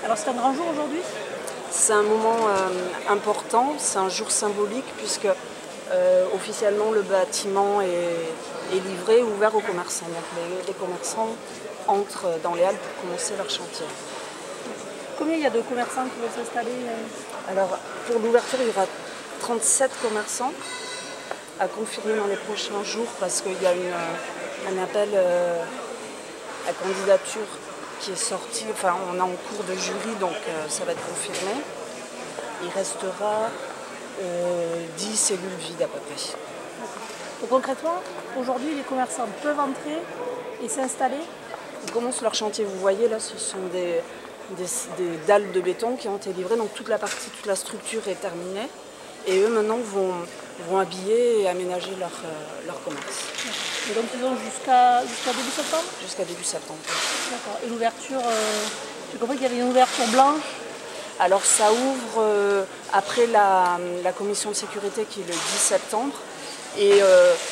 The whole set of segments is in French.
Alors c'est un grand jour aujourd'hui? C'est un moment important, c'est un jour symbolique puisque officiellement le bâtiment est livré, ouvert aux commerçants. Donc les commerçants entrent dans les halles pour commencer leur chantier. Combien il y a de commerçants qui vont s'installer? Alors pour l'ouverture, il y aura 37 commerçants à confirmer dans les prochains jours parce qu'il y a un appel à candidature qui est sorti, enfin on est en cours de jury donc ça va être confirmé. Il restera 10 cellules vides à peu près. Donc concrètement, aujourd'hui les commerçants peuvent entrer et s'installer? Ils commencent leur chantier, vous voyez là ce sont des dalles de béton qui ont été livrées, donc toute la structure est terminée. Et eux maintenant vont habiller et aménager leur commerce. Et donc ils ont jusqu'à début septembre? Jusqu'à début septembre. D'accord. Et l'ouverture, j'ai compris qu'il y avait une ouverture blanche? Alors ça ouvre après la commission de sécurité qui est le 10 septembre. Et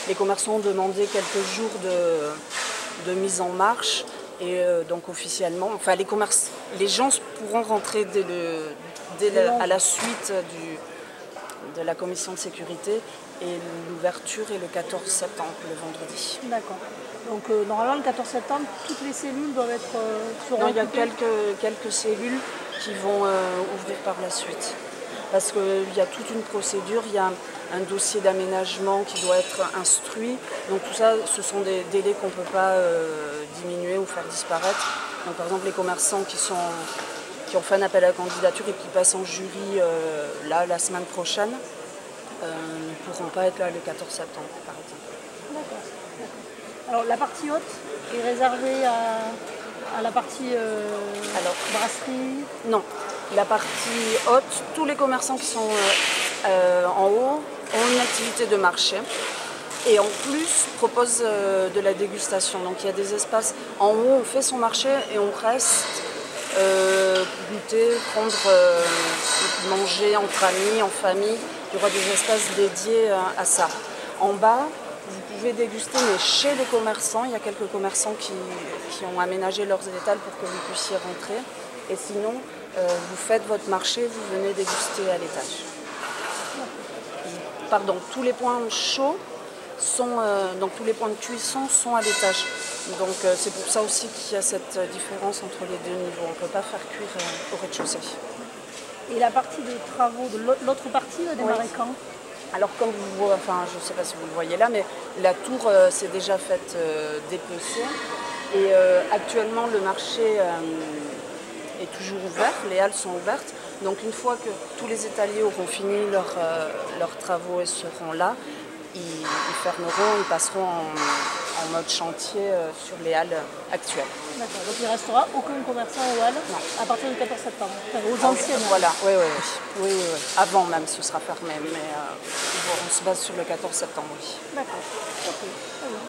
les commerçants ont demandé quelques jours de mise en marche. Et donc officiellement, enfin les gens pourront rentrer à la suite de la commission de sécurité et l'ouverture est le 14 septembre, le vendredi. D'accord. Donc normalement le 14 septembre, toutes les cellules doivent être Non, il y a quelques cellules qui vont ouvrir par la suite. Parce qu'il y a toute une procédure, il y a un dossier d'aménagement qui doit être instruit. Donc tout ça, ce sont des délais qu'on ne peut pas diminuer ou faire disparaître. Donc par exemple les commerçants qui ont fait un appel à la candidature et qui passent en jury la semaine prochaine ne pourront pas être là le 14 septembre par exemple. D'accord. Alors la partie haute est réservée à la partie brasserie? Non, la partie haute, tous les commerçants qui sont en haut ont une activité de marché et en plus proposent de la dégustation. Donc il y a des espaces en haut, on fait son marché et on reste goûter, manger entre amis, en famille. Il y aura des espaces dédiés à ça. En bas, vous pouvez déguster, mais chez les commerçants, il y a quelques commerçants qui ont aménagé leurs étals pour que vous puissiez rentrer. Et sinon, vous faites votre marché, vous venez déguster à l'étage. Pardon, tous les points chauds donc tous les points de cuisson sont à l'étage. Donc c'est pour ça aussi qu'il y a cette différence entre les deux niveaux. On ne peut pas faire cuire au rez-de-chaussée. Et la partie de travaux, de l'autre partie va démarrer quand? Alors comme vous voyez, enfin je ne sais pas si vous le voyez là, mais la tour s'est déjà faite dépecer. Et actuellement le marché est toujours ouvert, les halles sont ouvertes. Donc une fois que tous les étaliers auront fini leurs travaux et seront là, ils fermeront, ils passeront en mode chantier sur les halles actuelles. D'accord, donc il ne restera aucun commerçant aux halles à partir du 14 septembre, enfin, aux anciennes. Voilà, oui. Avant même ce sera fermé, mais on se base sur le 14 septembre, oui. D'accord, ok.